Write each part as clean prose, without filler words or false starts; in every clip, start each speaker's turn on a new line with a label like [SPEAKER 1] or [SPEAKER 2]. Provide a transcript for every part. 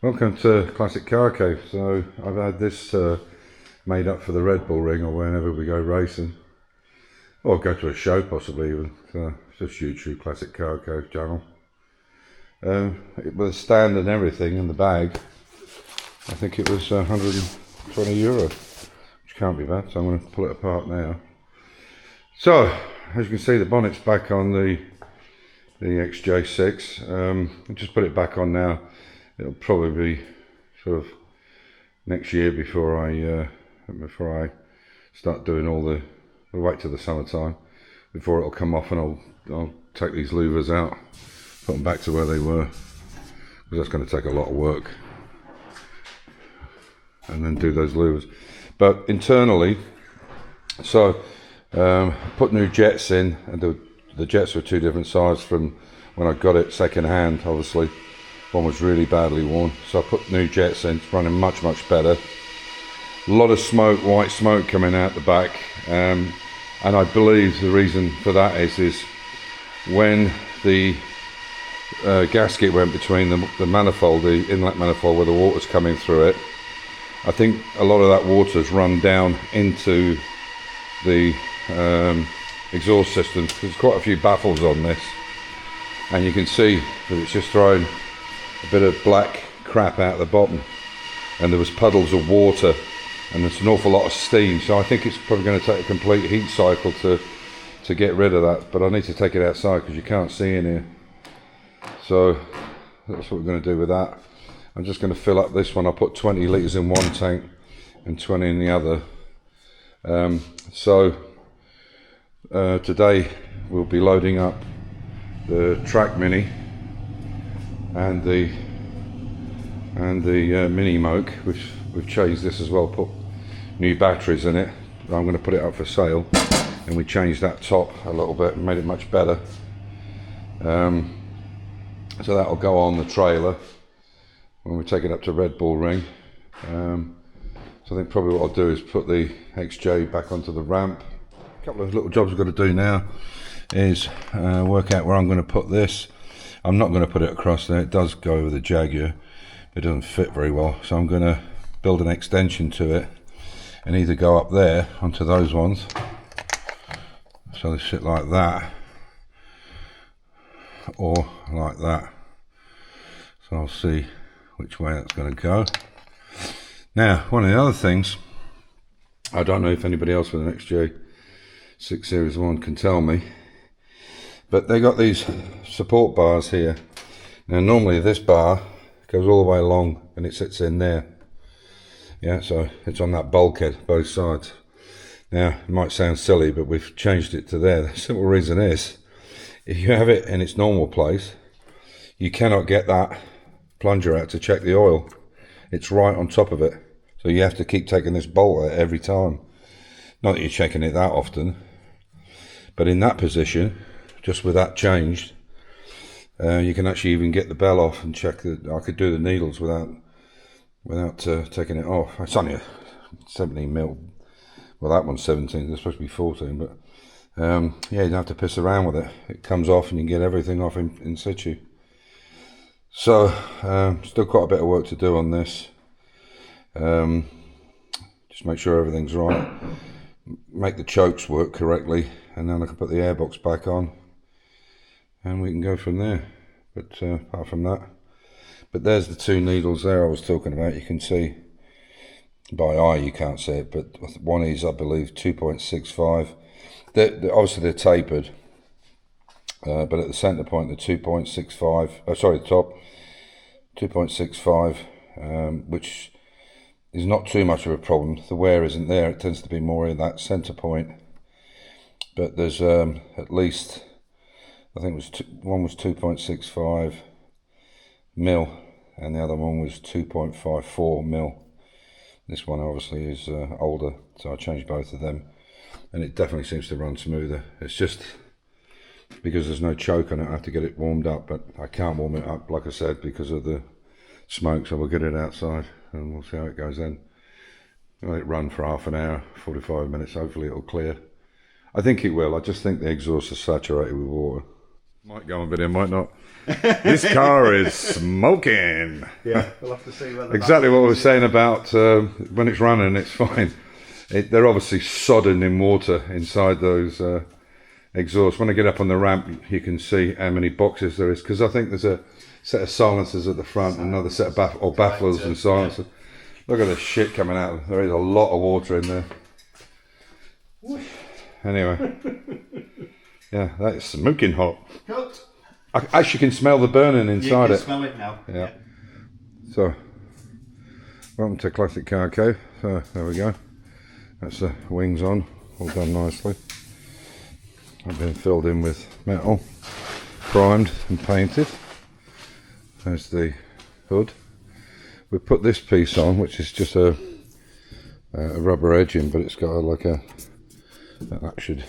[SPEAKER 1] Welcome to Classic Car Cave. So I've had this made up for the Red Bull Ring or whenever we go racing, or go to a show possibly even. So it's just YouTube Classic Car Cave channel. With a stand and everything in the bag, I think it was €120, which can't be bad. So I'm going to pull it apart now. So as you can see, the bonnet's back on the XJ6. I'll just put it back on now. It'll probably be sort of next year before I start doing all the. We'll wait till the summertime before it'll come off, and I'll take these louvers out, put them back to where they were, because that's going to take a lot of work, and then do those louvers. But internally, so put new jets in, and the jets were two different sizes from when I got it second hand. Obviously one was really badly worn, so I put new jets in. It's running much better. A lot of smoke, white smoke coming out the back, and I believe the reason for that is when the gasket went between the manifold, the inlet manifold where the water's coming through it, I think a lot of that water's run down into the exhaust system. There's quite a few baffles on this, and you can see that it's just throwing a bit of black crap out the bottom, and there was puddles of water, and there's an awful lot of steam. So I think it's probably going to take a complete heat cycle to get rid of that, but I need to take it outside because you can't see in here. So that's what we're going to do with that. I'm just going to fill up this one. I'll put 20 litres in one tank and 20 in the other. Today we'll be loading up the Track Mini and the Mini Moke, which we've changed this as well, put new batteries in it. I'm going to put it up for sale, and we changed that top a little bit and made it much better. So that'll go on the trailer when we take it up to Red Bull Ring. So I think probably what I'll do is put the XJ back onto the ramp. A couple of little jobs I've got to do now is work out where I'm going to put this. I'm not going to put it across there. It does go over the Jaguar, but it doesn't fit very well. So I'm going to build an extension to it and either go up there onto those ones, so they sit like that, or like that. So I'll see which way that's going to go. Now, one of the other things, I don't know if anybody else with an XJ6 Series 1 can tell me, but they got these support bars here. Now normally this bar goes all the way along and it sits in there. Yeah, so it's on that bulkhead, both sides. Now, it might sound silly, but we've changed it to there. The simple reason is, if you have it in its normal place, you cannot get that plunger out to check the oil. It's right on top of it. So you have to keep taking this bolt out every time. Not that you're checking it that often, but in that position, just with that changed, you can actually even get the bell off and check that. I could do the needles without taking it off. It's only a 17 mil. Well, that one's 17. They're supposed to be 14, but yeah, you don't have to piss around with it. It comes off and you can get everything off in situ. So still quite a bit of work to do on this. Just make sure everything's right, make the chokes work correctly, and then I can put the airbox back on and we can go from there. But apart from that, but there's the two needles there I was talking about. You can see by eye, you can't see it, but one is, I believe, 2.65. Obviously they're tapered, but at the center point, the 2.65, sorry, the top 2.65, which is not too much of a problem. The wear isn't there. It tends to be more in that center point, but there's at least, I think it was one was 2.65 mil and the other one was 2.54 mil. This one obviously is older, so I changed both of them, and it definitely seems to run smoother. It's just because there's no choke on it, I have to get it warmed up, but I can't warm it up, like I said, because of the smoke. So we'll get it outside and we'll see how it goes then. I'll let it run for half an hour, 45 minutes. Hopefully it'll clear. I think it will. I just think the exhaust is saturated with water. Might go on video, might not. This car is smoking.
[SPEAKER 2] Yeah, we'll have to see whether
[SPEAKER 1] exactly what we were saying about when it's running, it's fine. They're obviously sodden in water inside those exhausts. When I get up on the ramp, you can see how many boxes there is, because I think there's a set of silencers at the front, and another set of baffles and silencers. Yeah. Look at the shit coming out. There is a lot of water in there. Anyway, yeah, that is smoking hot.
[SPEAKER 2] Cooked.
[SPEAKER 1] I actually can smell the burning inside
[SPEAKER 2] it.
[SPEAKER 1] You
[SPEAKER 2] can smell it now.
[SPEAKER 1] Yeah. So, welcome to Classic Car Cave. So, there we go. That's the wings on, all done nicely. I've been filled in with metal, primed and painted. There's the hood. We put this piece on, which is just a rubber edging, but it's got that should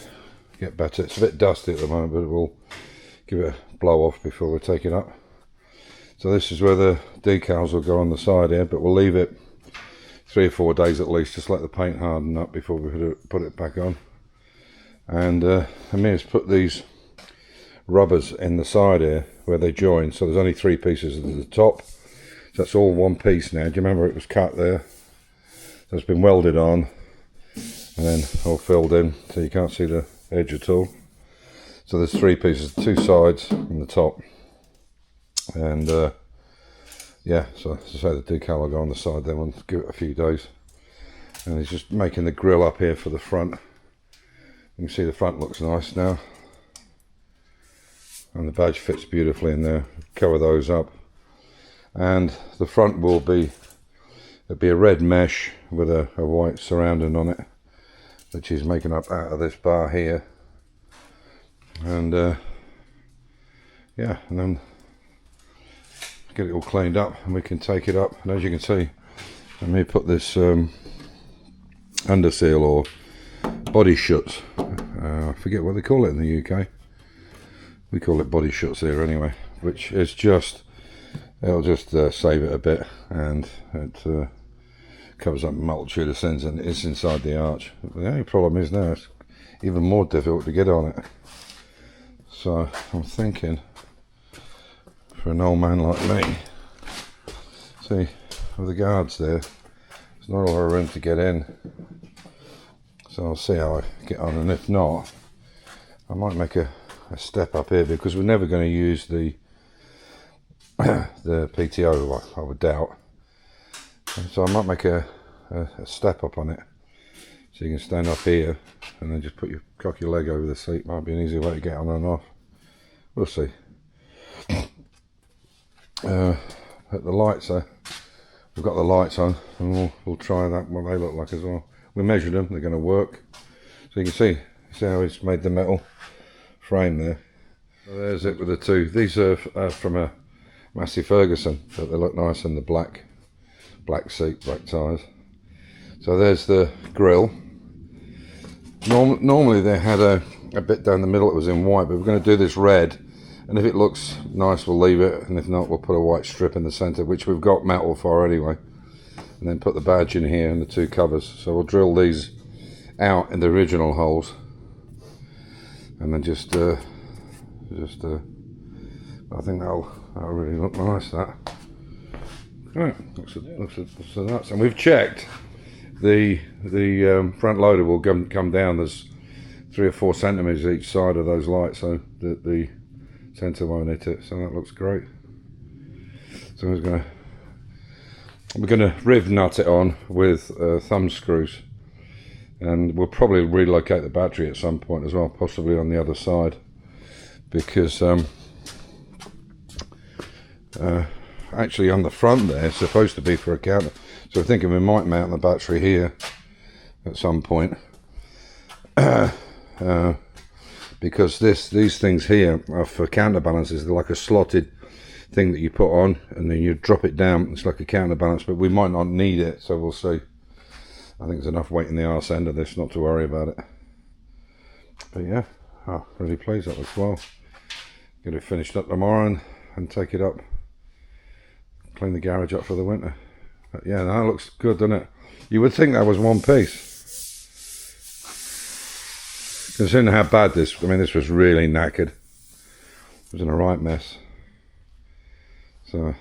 [SPEAKER 1] get better. It's a bit dusty at the moment, but it will give it a blow off before we take it up. So this is where the decals will go on the side here, but we'll leave it 3 or 4 days at least, just let the paint harden up before we put it back on. And Amir's put these rubbers in the side here where they join, so there's only 3 pieces at the top. So that's all one piece now. Do you remember it was cut there? So it's been welded on and then all filled in, so you can't see the edge at all. So there's 3 pieces, 2 sides and the top. And yeah, so as I say, the decal will go on the side then. We'll give it a few days. And he's just making the grill up here for the front. You can see the front looks nice now. And the badge fits beautifully in there. Cover those up. And the front will be, it'll be a red mesh with a white surrounding on it, which is making up out of this bar here. And yeah, and then get it all cleaned up and we can take it up. And as you can see, let me put this under seal or body shuts. I forget what they call it in the UK. We call it body shuts here anyway, which is just, it'll just save it a bit, and it covers up a multitude of sins, and it's inside the arch. The only problem is now it's even more difficult to get on it. So I'm thinking, for an old man like me, see, with the guards there, there's not a lot of room to get in. So I'll see how I get on, and if not, I might make a step up here, because we're never going to use the PTO, I would doubt. So I might make a step up on it, so you can stand up here and then just cock your leg over the seat. Might be an easy way to get on and off. We'll see. At the lights there, we've got the lights on, and we'll try that, what they look like as well. We measured them, they're going to work. So you can see how he's made the metal frame there. So there's it with the 2. These are from a Massey Ferguson, but they look nice in the black seat, black tyres. So there's the grille. Normally they had a bit down the middle that was in white, but we're going to do this red, and if it looks nice we'll leave it, and if not we'll put a white strip in the centre, which we've got metal for anyway, and then put the badge in here and the 2 covers. So we'll drill these out in the original holes, and then just I think that'll really look nice. That right, looks nuts. And we've checked the front loader will come down. There's 3 or 4 centimeters each side of those lights, so that the centre won't hit it. So that looks great. So we're gonna riv nut it on with thumb screws, and we'll probably relocate the battery at some point as well, possibly on the other side, because actually on the front there it's supposed to be for a counter, so we're thinking we might mount the battery here at some point, because these things here are for counterbalances. They're like a slotted thing that you put on and then you drop it down. It's like a counterbalance, but we might not need it, so we'll see. I think there's enough weight in the arse end of this not to worry about it. But yeah, really pleased. That looks well. Get it finished up tomorrow and take it up, clean the garage up for the winter. But yeah, that looks good, doesn't it? You would think that was one piece, considering how bad this, I mean, this was really knackered. was in a right mess. So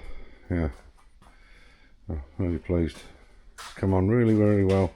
[SPEAKER 1] yeah, I'm really pleased. It's come on really, really well.